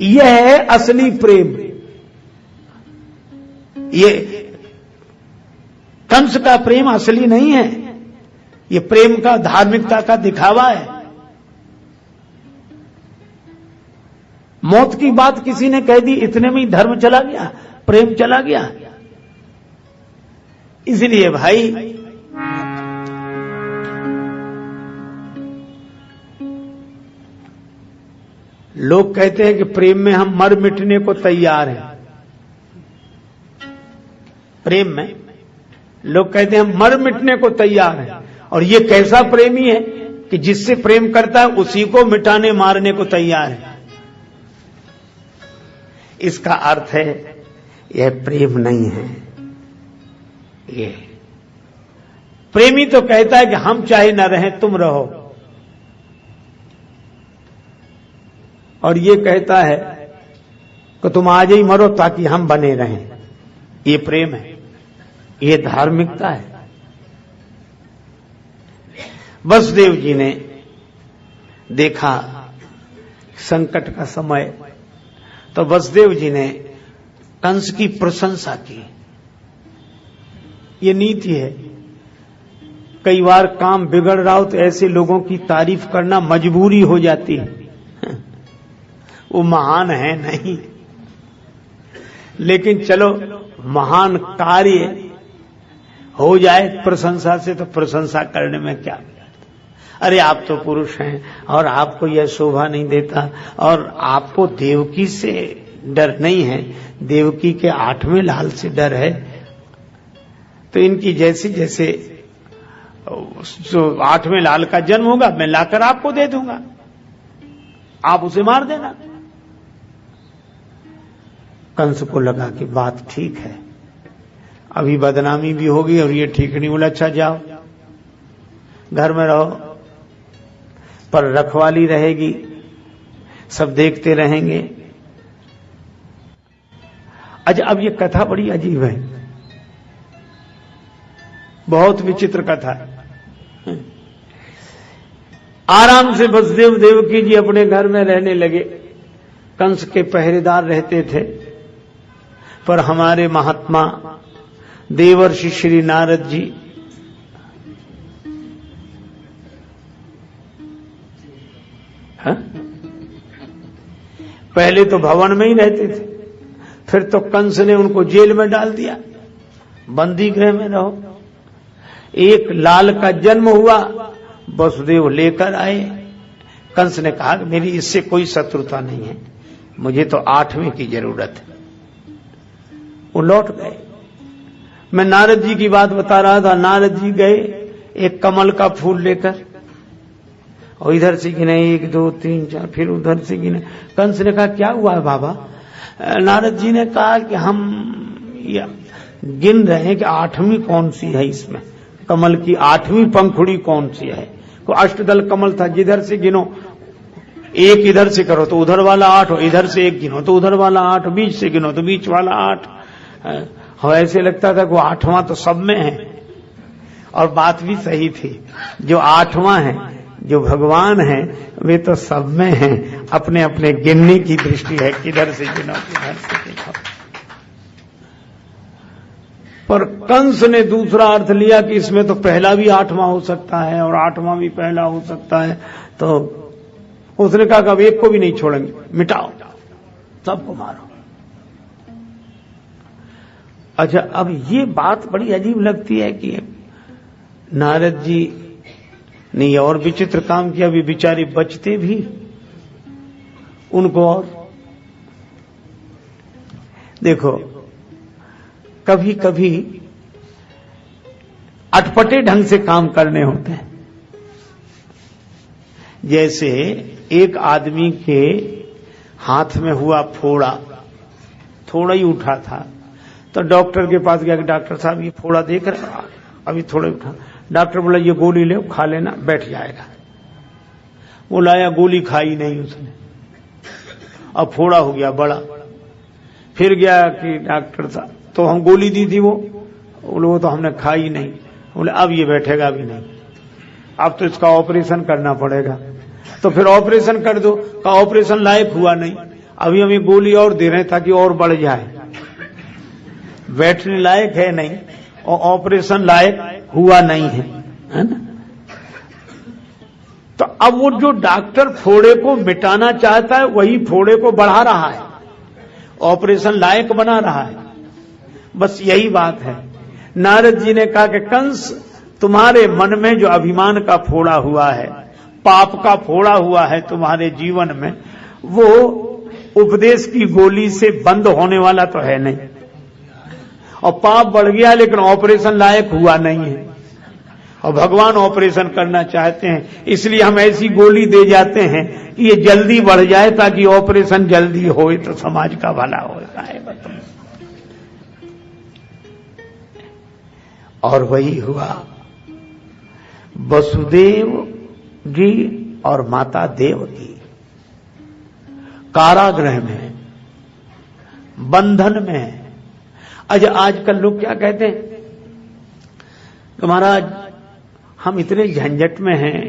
यह है असली प्रेम। ये कंस का प्रेम असली नहीं है, ये प्रेम का, धार्मिकता का दिखावा है। मौत की बात किसी ने कह दी, इतने में ही धर्म चला गया, प्रेम चला गया। इसलिए भाई लोग कहते हैं कि प्रेम में हम मर मिटने को तैयार हैं। प्रेम में लोग कहते हैं हम मर मिटने को तैयार हैं, और ये कैसा प्रेमी है कि जिससे प्रेम करता है उसी को मिटाने मारने को तैयार है। इसका अर्थ है यह प्रेम नहीं है। ये प्रेमी तो कहता है कि हम चाहे न रहें तुम रहो, और ये कहता है कि तुम आज ही मरो ताकि हम बने रहें। ये प्रेम है, ये धार्मिकता है। वसुदेव जी ने देखा संकट का समय, तो वसुदेव जी ने कंस की प्रशंसा की। ये नीति है, कई बार काम बिगड़ रहा हो तो ऐसे लोगों की तारीफ करना मजबूरी हो जाती है। वो महान है नहीं, लेकिन चलो महान कार्य हो जाए प्रशंसा से, तो प्रशंसा करने में क्या। अरे आप तो पुरुष हैं और आपको यह शोभा नहीं देता, और आपको देवकी से डर नहीं है, देवकी के 8वें लाल से डर है, तो इनकी जैसे जैसे जो 8वें लाल का जन्म होगा मैं लाकर आपको दे दूंगा, आप उसे मार देना। कंस को लगा कि बात ठीक है, अभी बदनामी भी होगी और ये ठीक नहीं। बोला अच्छा जाओ घर में रहो, पर रखवाली रहेगी, सब देखते रहेंगे। अच्छा, अब ये कथा बड़ी अजीब है, बहुत विचित्र कथा है। आराम से वसुदेव देवकी जी अपने घर में रहने लगे, कंस के पहरेदार रहते थे। पर हमारे महात्मा देवर्षि श्री नारद जी पहले तो भवन में ही रहते थे, फिर तो कंस ने उनको जेल में डाल दिया, बंदी गृह में रहो। एक लाल का जन्म हुआ, वसुदेव लेकर आए। कंस ने कहा कि मेरी इससे कोई शत्रुता नहीं है, मुझे तो 8वें की जरूरत है। वो लौट गए। मैं नारद जी की बात बता रहा था, नारद जी गए एक कमल का फूल लेकर, और इधर से गिने 1 2 3 4, फिर उधर से गिने। कंस ने कहा क्या हुआ है बाबा? नारद जी ने कहा कि हम गिन रहे हैं कि 8वीं कौन सी है, इसमें कमल की 8वीं पंखुड़ी कौन सी है। तो अष्टदल कमल था, जिधर से गिनो, एक इधर से करो तो उधर वाला 8, इधर से एक गिनो तो उधर वाला 8, बीच से गिनो तो बीच वाला 8। हाँ, ऐसे लगता था कि वो 8वां तो सब में है। और बात भी सही थी, जो 8वां है, जो भगवान है, वे तो सब में हैं। अपने अपने गिनने की दृष्टि है, किधर से गिनो किधर से गिनो। पर कंस ने दूसरा अर्थ लिया कि इसमें तो पहला भी 8वां हो सकता है और 8वां भी पहला हो सकता है। तो उसने कहा कि अब एक को भी नहीं छोड़ेंगे, मिटाओ, सबको मारो। अच्छा, अब ये बात बड़ी अजीब लगती है कि नारद जी ने और विचित्र काम किया, भी बेचारे बचते भी उनको। और देखो, कभी कभी अटपटे ढंग से काम करने होते हैं। जैसे एक आदमी के हाथ में हुआ फोड़ा, थोड़ा ही उठा था, तो डॉक्टर के पास गया कि डॉक्टर साहब ये फोड़ा देख रहे हैं, अभी थोड़ा उठा। डॉक्टर बोला ये गोली ले, खा लेना, बैठ जाएगा। वो लाया, गोली खाई नहीं उसने, अब फोड़ा हो गया बड़ा। फिर गया कि डॉक्टर साहब, तो हम गोली दी थी, वो तो हमने खाई नहीं। बोले अब ये बैठेगा भी नहीं, अब तो इसका ऑपरेशन करना पड़ेगा। तो फिर ऑपरेशन कर दो, का ऑपरेशन लायक हुआ नहीं, अभी हमें गोली और दे रहे हैं ताकि और बढ़ जाए, बैठने लायक है नहीं और ऑपरेशन लायक हुआ नहीं है ना। तो अब वो जो डॉक्टर फोड़े को मिटाना चाहता है वही फोड़े को बढ़ा रहा है, ऑपरेशन लायक बना रहा है। बस यही बात है। नारद जी ने कहा कि कंस, तुम्हारे मन में जो अभिमान का फोड़ा हुआ है, पाप का फोड़ा हुआ है तुम्हारे जीवन में, वो उपदेश की गोली से बंद होने वाला तो है नहीं। और पाप बढ़ गया लेकिन ऑपरेशन लायक हुआ नहीं है, और भगवान ऑपरेशन करना चाहते हैं, इसलिए हम ऐसी गोली दे जाते हैं कि ये जल्दी बढ़ जाए ताकि ऑपरेशन जल्दी होए तो समाज का भला होता है। और वही हुआ। वसुदेव जी और माता देवकी कारागृह में, बंधन में। आजकल लोग क्या कहते हैं कि महाराज हम इतने झंझट में हैं,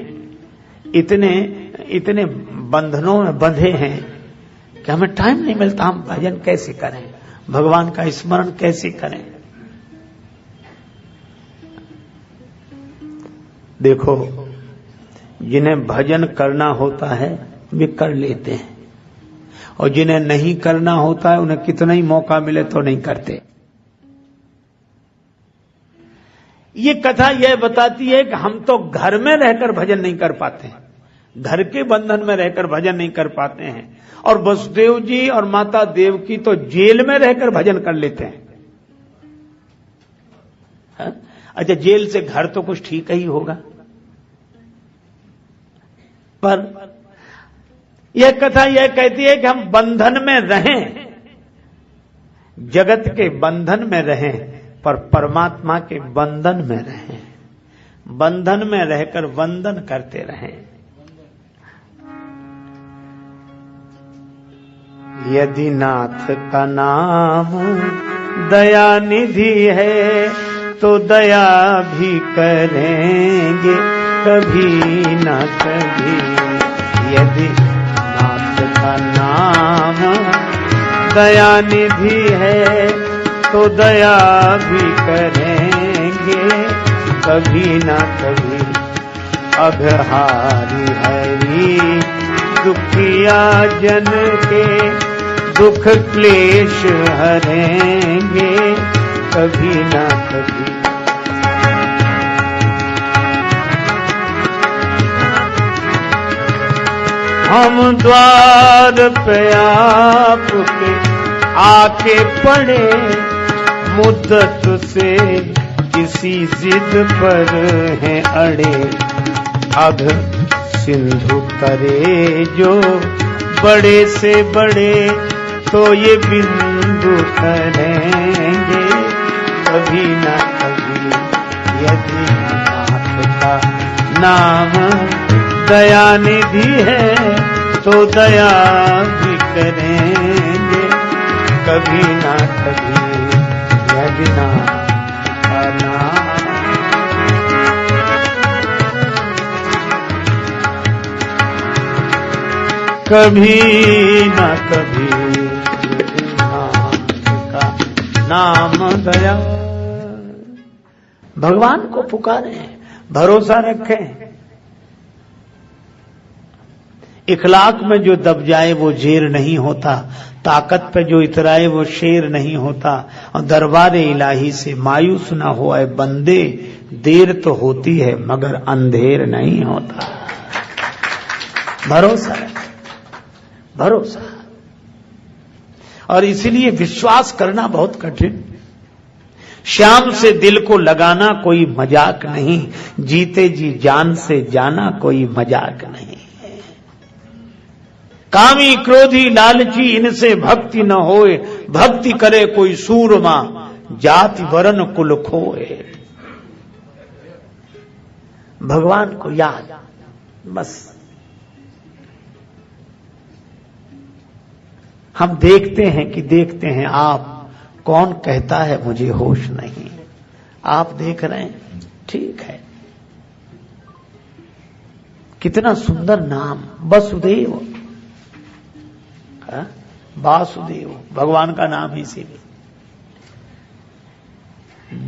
इतने बंधनों में बंधे हैं कि हमें टाइम नहीं मिलता, हम भजन कैसे करें, भगवान का स्मरण कैसे करें। देखो, जिन्हें भजन करना होता है वे कर लेते हैं, और जिन्हें नहीं करना होता है उन्हें कितना ही मौका मिले तो नहीं करते। ये कथा यह बताती है कि हम तो घर में रहकर भजन नहीं कर पाते हैं, घर के बंधन में रहकर भजन नहीं कर पाते हैं, और वसुदेव जी और माता देवकी तो जेल में रहकर भजन कर लेते हैं। अच्छा, जेल से घर तो कुछ ठीक ही होगा, पर यह कथा यह कहती है कि हम बंधन में रहें, जगत के बंधन में रहें, पर परमात्मा के बंधन में रहें, बंधन में रहकर वंदन करते रहें। यदि नाथ का नाम दया निधि है तो दया भी करेंगे कभी न कभी। यदि नाथ का नाम दया निधि है तो दया भी करेंगे कभी न कभी। अघहारी हरि दुखिया जन के दुख क्लेश हरेंगे कभी न कभी। हम द्वार पे आपके आके पड़े, मुद्दत से किसी जिद पर हैं अड़े। अघ सिंधु तरे जो बड़े से बड़े, तो ये बिंदु तरेंगे कभी ना कभी। यदि नाथ का नाम दया निधि है तो दया भी करेंगे कभी ना कभी। यदि नाथ का नाम कभी ना कभी, नाथ का नाम दया। भगवान को पुकारें, भरोसा रखें। इखलाक में जो दब जाए वो जेर नहीं होता, ताकत पे जो इतराए वो शेर नहीं होता। और दरबारे इलाही से मायूस न होए बंदे, देर तो होती है मगर अंधेर नहीं होता। भरोसा है, भरोसा। और इसीलिए विश्वास करना बहुत कठिन। श्याम से दिल को लगाना कोई मजाक नहीं, जीते जी जान से जाना कोई मजाक नहीं। कामी क्रोधी लालची इनसे भक्ति न होए, भक्ति करे कोई सूरमा जाति वरन कुल खोए। भगवान को याद, बस। हम देखते हैं आप, कौन कहता है मुझे होश नहीं। आप देख रहे हैं, ठीक है। कितना सुंदर नाम वसुदेव। वासुदेव भगवान का नाम है इसीलिए।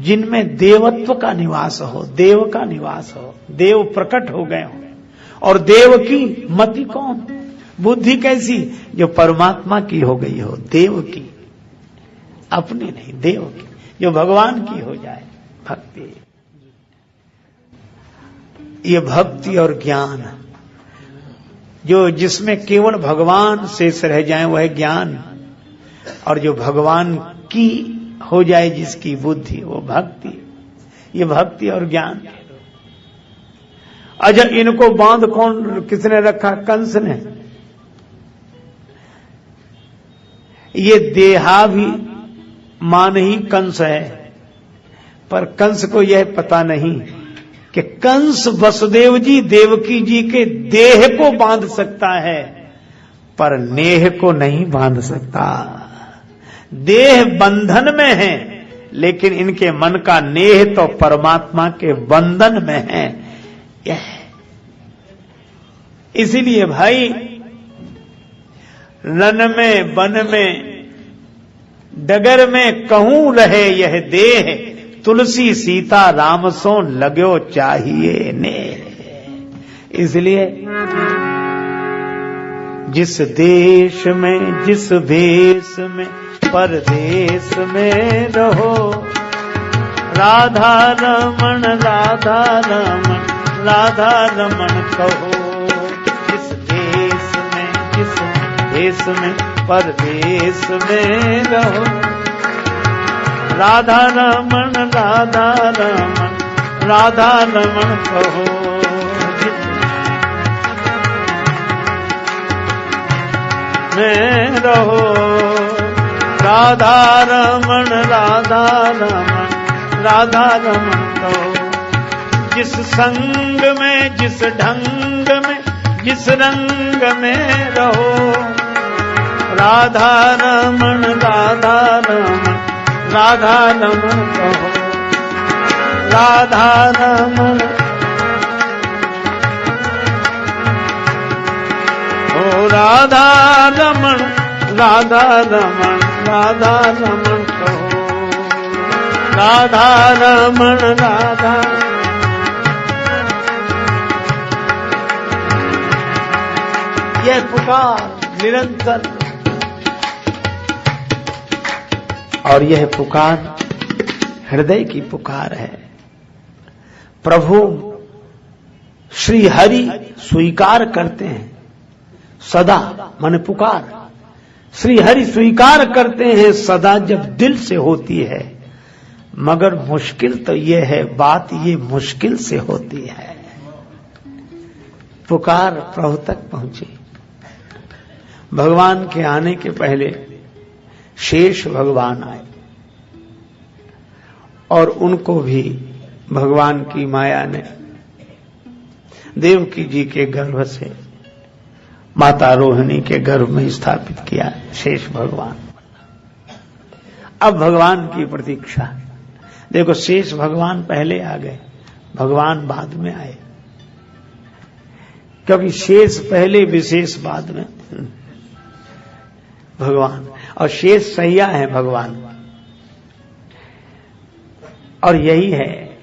जिनमें देवत्व का निवास हो, देव का निवास हो, देव प्रकट हो गए हो। और देव की मति कौन? बुद्धि कैसी? जो परमात्मा की हो गई हो, देव की, अपनी नहीं, देव की, जो भगवान की हो जाए भक्ति। ये भक्ति और ज्ञान जो जिसमें केवल भगवान शेष रह जाए वह ज्ञान, और जो भगवान की हो जाए जिसकी बुद्धि वो भक्ति। ये भक्ति और ज्ञान। अच्छा, इनको बांध कौन किसने रखा? कंस ने। ये देहाभिमान ही कंस है, पर कंस को यह पता नहीं कि कंस वसुदेव जी देवकी जी के देह को बांध सकता है, पर नेह को नहीं बांध सकता। देह बंधन में है, लेकिन इनके मन का नेह तो परमात्मा के बंधन में है। यह इसीलिए भाई, रण में वन में डगर में कहूं रहे यह देह, तुलसी सीता राम सो लगो चाहिए ने। इसलिए जिस देश में जिस भेष में परदेश में रहो, राधा रमण राधा रमण राधा रमण कहो। जिस देश में जिस भेष में परदेश में रहो, राधा रमण राधा रमण राधा रमण कहो। में रहो, राधा रमण राधा रमण राधा रमण कहो। जिस संग में जिस ढंग में जिस रंग में रहो, राधा रमण राधा रमण राधा रमण कहो। राधा रमण ओ राधा रमण राधा रमण राधा रमण कहो। राधा रमण राधा। यह पुकार निरंतर, और यह पुकार हृदय की पुकार है। प्रभु श्री हरि स्वीकार करते हैं सदा, माने पुकार श्री हरि स्वीकार करते हैं सदा जब दिल से होती है। मगर मुश्किल तो यह है, बात ये मुश्किल से होती है। पुकार प्रभु तक पहुंची। भगवान के आने के पहले शेष भगवान आए, और उनको भी भगवान की माया ने देवकी जी के गर्भ से माता रोहिणी के गर्भ में स्थापित किया शेष भगवान। अब भगवान की प्रतीक्षा। देखो, शेष भगवान पहले आ गए, भगवान बाद में आए, क्योंकि शेष पहले विशेष बाद में भगवान, और शेष सैया है भगवान। और यही है,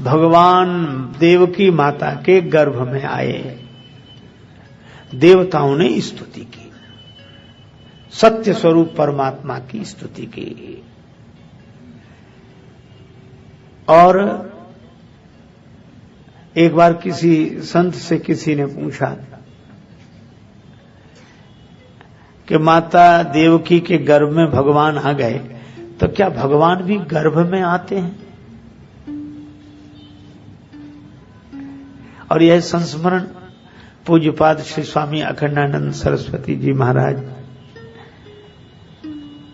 भगवान देवकी माता के गर्भ में आए, देवताओं ने स्तुति की, सत्य स्वरूप परमात्मा की स्तुति की। और एक बार किसी संत से किसी ने पूछा कि माता देवकी के गर्भ में भगवान आ गए, तो क्या भगवान भी गर्भ में आते हैं? और यह संस्मरण पूज्यपाद श्री स्वामी अखंडानंद सरस्वती जी महाराज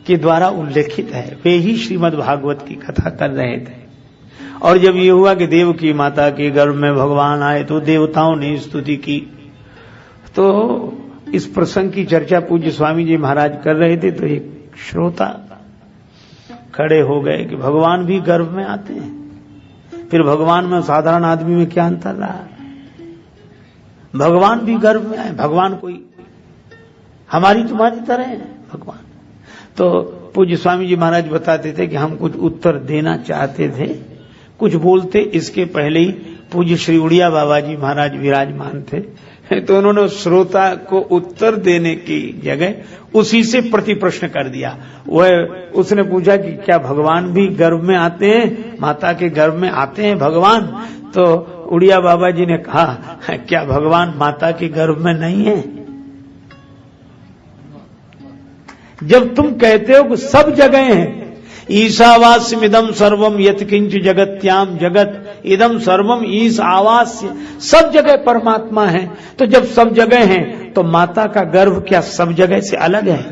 के द्वारा उल्लेखित है। वे ही श्रीमद् भागवत की कथा कर रहे थे, और जब ये हुआ कि देव की माता के गर्भ में भगवान आए तो देवताओं ने स्तुति की। तो इस प्रसंग की चर्चा पूज्य स्वामी जी महाराज कर रहे थे, तो एक श्रोता खड़े हो गए कि भगवान भी गर्भ में आते हैं, फिर भगवान में साधारण आदमी में क्या अंतर रहा? भगवान भी गर्भ में आए। भगवान कोई हमारी तुम्हारी तरह है? भगवान। तो पूज्य स्वामी जी महाराज बताते थे कि हम कुछ उत्तर देना चाहते थे, कुछ बोलते इसके पहले ही पूज्य श्री उड़िया बाबा जी महाराज विराजमान थे, तो उन्होंने श्रोता को उत्तर देने की जगह उसी से प्रति प्रश्न कर दिया। वह उसने पूछा कि क्या भगवान भी गर्भ में आते हैं, माता के गर्भ में आते हैं भगवान? तो उड़िया बाबा जी ने कहा, क्या भगवान माता के गर्भ में नहीं है? जब तुम कहते हो कि सब जगह हैं, ईशावास्यमिदं सर्वम यत्किंच जगत्याम जगत इदम सर्वम ईश आवास्य, सब जगह परमात्मा है। तो जब सब जगह है तो माता का गर्भ क्या सब जगह से अलग है?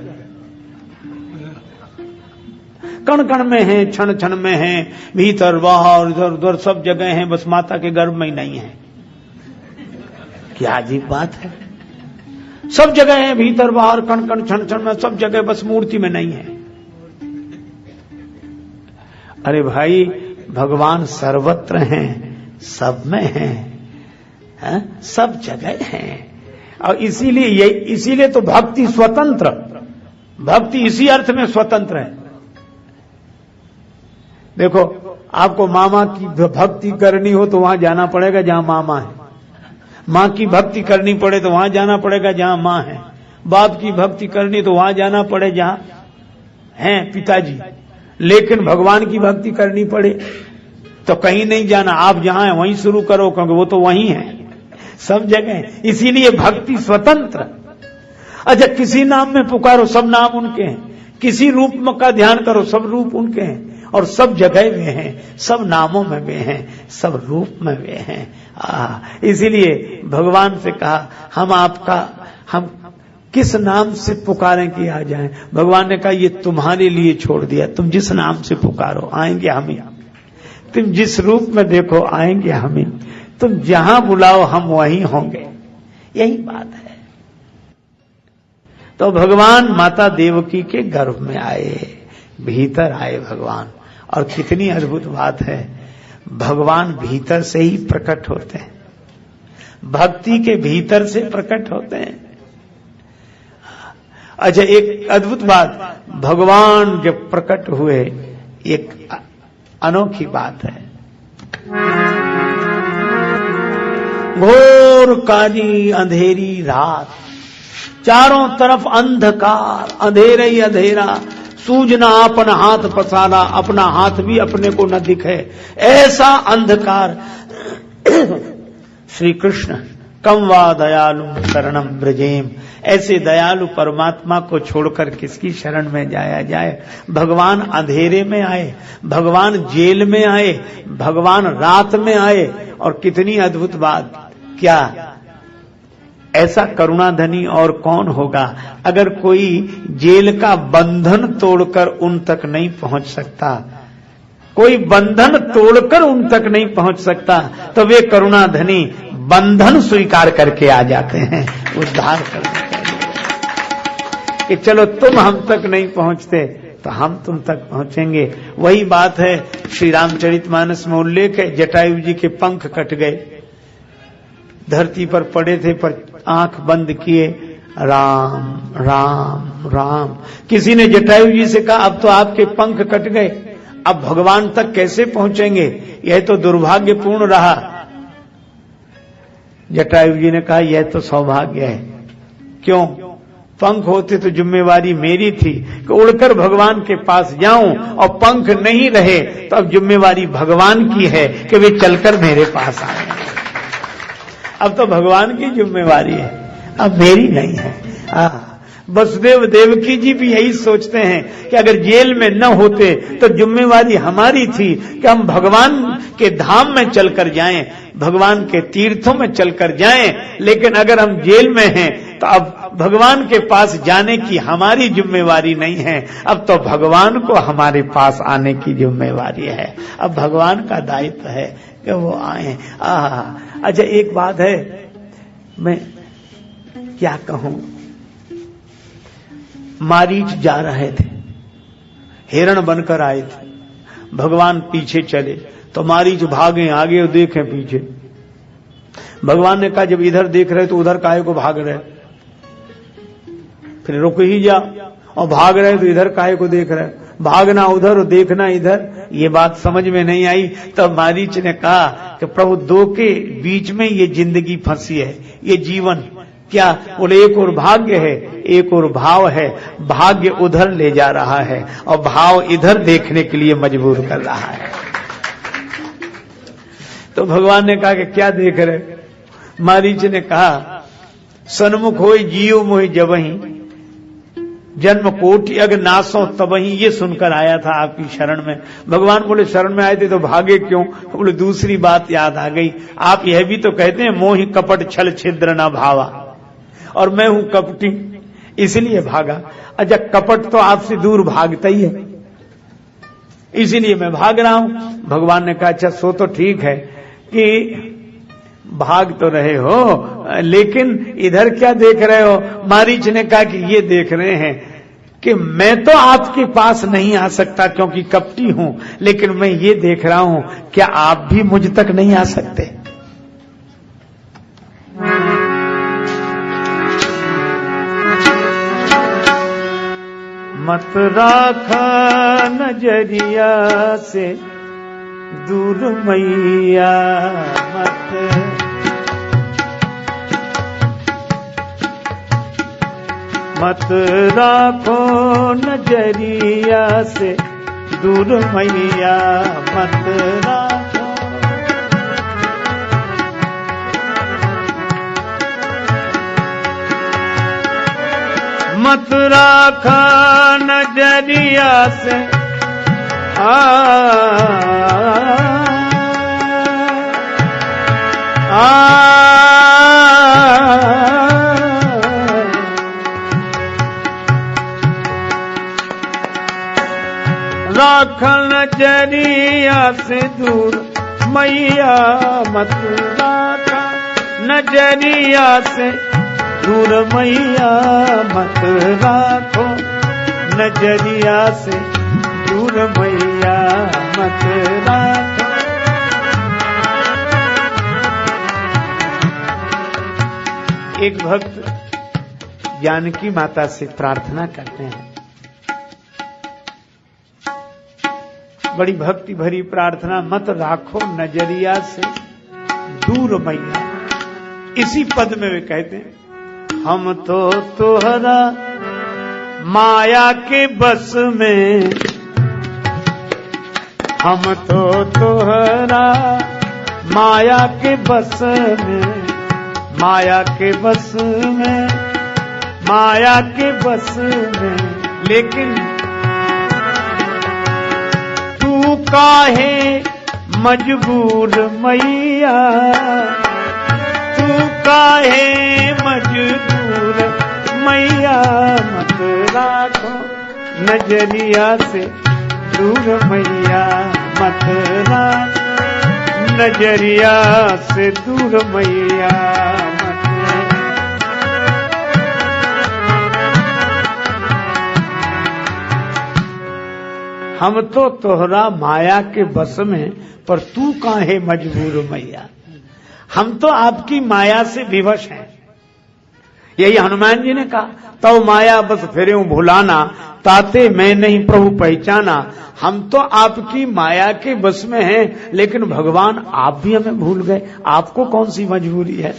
कण कण में है, क्षण क्षण में है, भीतर बाहर इधर उधर सब जगह है, बस माता के गर्भ में ही नहीं है। क्या अजीब बात है। सब जगह है, भीतर बाहर कण कण क्षण क्षण में, सब जगह, बस मूर्ति में नहीं है। अरे भाई, भगवान सर्वत्र हैं, सब में हैं, सब जगह हैं। और इसीलिए तो भक्ति स्वतंत्र, भक्ति इसी अर्थ में स्वतंत्र है। देखो, आपको मामा की भक्ति करनी हो तो वहां जाना पड़ेगा जहां मामा है, मां की भक्ति करनी पड़े तो वहां जाना पड़ेगा जहां मां है, बाप की भक्ति करनी तो वहां जाना पड़े जहां हैं पिताजी। लेकिन भगवान की भक्ति करनी पड़े तो कहीं नहीं जाना, आप जहां हैं वहीं शुरू करो, क्योंकि वो तो वहीं है, सब जगह। इसीलिए भक्ति स्वतंत्र। अच्छा, किसी नाम में पुकारो, सब नाम उनके हैं, किसी रूप का ध्यान करो, सब रूप उनके हैं, और सब जगह वे हैं, सब नामों में वे हैं, सब रूप में वे हैं। इसीलिए भगवान से कहा, हम किस नाम से पुकारें कि आ जाएं? भगवान ने कहा, ये तुम्हारे लिए छोड़ दिया, तुम जिस नाम से पुकारो आएंगे हम ही, तुम जिस रूप में देखो आएंगे हम ही, तुम जहां बुलाओ हम वहीं होंगे। यही बात है। तो भगवान माता देवकी के गर्भ में आए, भीतर आए भगवान। और कितनी अद्भुत बात है, भगवान भीतर से ही प्रकट होते हैं, भक्ति के भीतर से प्रकट होते हैं। अच्छा, एक अद्भुत बात, भगवान जब प्रकट हुए, एक अनोखी बात है। घोर काली अंधेरी रात, चारों तरफ अंधकार, अंधेरा ही अंधेरा, सूझना अपन हाथ पसारा, अपना हाथ भी अपने को न दिखे, ऐसा अंधकार। श्री कृष्ण कम वा दयालु शरणम ब्रजेम, ऐसे दयालु परमात्मा को छोड़कर किसकी शरण में जाया जाए। भगवान अंधेरे में आए, भगवान जेल में आए, भगवान रात में आए। और कितनी अद्भुत बात, क्या ऐसा करुणाधनी और कौन होगा? अगर कोई जेल का बंधन तोड़कर उन तक नहीं पहुंच सकता, कोई बंधन तोड़कर उन तक नहीं पहुंच सकता, तो वे करुणाधनी बंधन स्वीकार करके आ जाते हैं, उद्धार करने के लिए कि चलो तुम हम तक नहीं पहुंचते तो हम तुम तक पहुंचेंगे। वही बात है, श्री रामचरितमानस में उल्लेख है, जटायु जी के पंख कट गए, धरती पर पड़े थे, पर आंख बंद किए, राम राम राम। किसी ने जटायु जी से कहा, अब तो आपके पंख कट गए, अब भगवान तक कैसे पहुंचेंगे? यह तो दुर्भाग्यपूर्ण रहा। जटायु जी ने कहा, यह तो सौभाग्य है। क्यों? पंख होते तो जिम्मेवारी मेरी थी कि उड़कर भगवान के पास जाऊं, और पंख नहीं रहे तो अब जिम्मेवारी भगवान की है कि वे चलकर मेरे पास आए। अब तो भगवान की जिम्मेवारी है, अब मेरी नहीं है। वसुदेव देवकी जी भी यही सोचते हैं कि अगर जेल में न होते तो जिम्मेवारी हमारी थी कि हम भगवान के धाम में चलकर जाएं, भगवान के तीर्थों में चलकर जाएं। लेकिन अगर हम जेल में हैं तो अब भगवान के पास जाने की हमारी जिम्मेवारी नहीं है, अब तो भगवान को हमारे पास आने की जिम्मेवारी है। अब भगवान का दायित्व है कि वो आए। अच्छा, एक बात है, मैं क्या कहूं, मारीच जा रहे थे, हिरण बनकर आए थे, भगवान पीछे चले तो मारीच भागे आगे और देखे पीछे। भगवान ने कहा, जब इधर देख रहे तो उधर काहे को भाग रहे, फिर रुक ही जा। और भाग रहे तो इधर काहे को देख रहे, भागना उधर और देखना इधर। ये बात समझ में नहीं आई। तब मारीच ने कहा कि प्रभु दो के बीच में ये जिंदगी फंसी है, ये जीवन क्या? बोले एक और भाग्य है, एक और भाव है। भाग्य उधर ले जा रहा है और भाव इधर देखने के लिए मजबूर कर रहा है। तो भगवान ने कहा कि क्या देख रहे? मारीच ने कहा सन्मुख होई जियो मोहि जबहि, जन्म कोटि अग नासों तबहि। ये सुनकर आया था आपकी शरण में। भगवान बोले शरण में आए थे तो भागे क्यों? बोले दूसरी बात याद आ गई। आप यह भी तो कहते हैं मोहि कपट छल छिद्र न भावा, और मैं हूं कपटी इसलिए भागा। अच्छा कपट तो आपसे दूर भागता ही है, इसीलिए मैं भाग रहा हूं। भगवान ने कहा अच्छा सो तो ठीक है कि भाग तो रहे हो, लेकिन इधर क्या देख रहे हो? मारीच ने कहा कि ये देख रहे हैं कि मैं तो आपके पास नहीं आ सकता क्योंकि कपटी हूं, लेकिन मैं ये देख रहा हूं क्या आप भी मुझ तक नहीं आ सकते? मत राखा नजरिया से दूर मैया, मत राखो नजरिया से दूर मैया, मत राखो। मत राखा नजरिया से राखन नजरिया से दूर मैया, मत राखा नजरिया से दूर मैया, मत राखो नजरिया से दूर मैया, मत राखो। एक भक्त जानकी माता से प्रार्थना करते हैं, बड़ी भक्ति भरी प्रार्थना, मत राखो नजरिया से दूर मैया। इसी पद में वे कहते हैं हम तो तोहरा माया के बस में, हम तो तोहरा माया के बस में, माया के बस में, माया के बस में। लेकिन तू काहे मजबूर मैया, तू काहे मजबूर मैया, मत राखो नजरिया से दूर मैया, मत राखो नजरिया से दूर मैया, मत। हम तो तोहरा माया के बस में, पर तू काहे मजबूर मैया। हम तो आपकी माया से विवश हैं। यही हनुमान जी ने कहा, तो माया बस फिरे भुलाना, ताते मैं नहीं प्रभु पहचाना। हम तो आपकी माया के बस में हैं, लेकिन भगवान आप भी हमें भूल गए, आपको कौन सी मजबूरी है?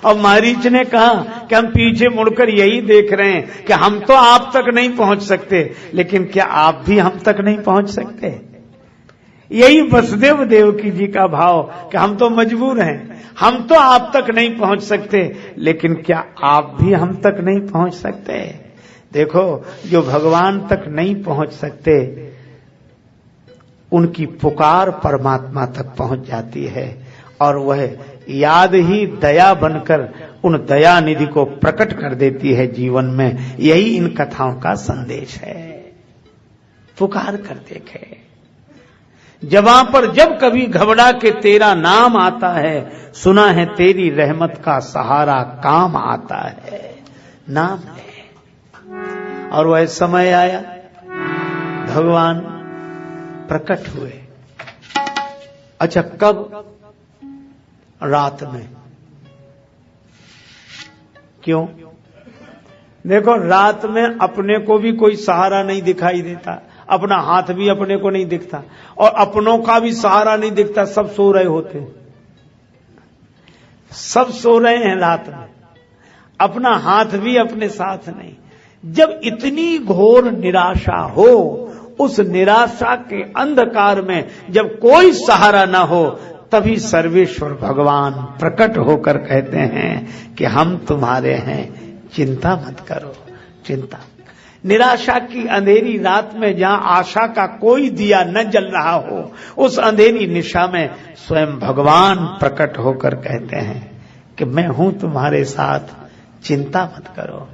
और मारीच ने कहा कि हम पीछे मुड़कर यही देख रहे हैं कि हम तो आप तक नहीं पहुंच सकते, लेकिन क्या आप भी हम तक नहीं पहुंच सकते? यही वसुदेव देवकी जी का भाव कि हम तो मजबूर हैं, हम तो आप तक नहीं पहुंच सकते, लेकिन क्या आप भी हम तक नहीं पहुंच सकते? देखो, जो भगवान तक नहीं पहुंच सकते, उनकी पुकार परमात्मा तक पहुंच जाती है, और वह याद ही दया बनकर उन दया निधि को प्रकट कर देती है जीवन में। यही इन कथाओं का संदेश है। पुकार कर देखे, जवां पर जब कभी घबरा के तेरा नाम आता है, सुना है तेरी रहमत का सहारा काम आता है। नाम है, और वह समय आया, भगवान प्रकट हुए। अच्छा, कब? रात में। क्यों? देखो रात में अपने को भी कोई सहारा नहीं दिखाई देता, अपना हाथ भी अपने को नहीं दिखता, और अपनों का भी सहारा नहीं दिखता, सब सो रहे होते हैं, सब सो रहे हैं रात में, अपना हाथ भी अपने साथ नहीं। जब इतनी घोर निराशा हो, उस निराशा के अंधकार में जब कोई सहारा ना हो, तभी सर्वेश्वर भगवान प्रकट होकर कहते हैं कि हम तुम्हारे हैं, चिंता मत करो। चिंता, निराशा की अंधेरी रात में जहां आशा का कोई दिया न जल रहा हो, उस अंधेरी निशा में स्वयं भगवान प्रकट होकर कहते हैं कि मैं हूं तुम्हारे साथ, चिंता मत करो।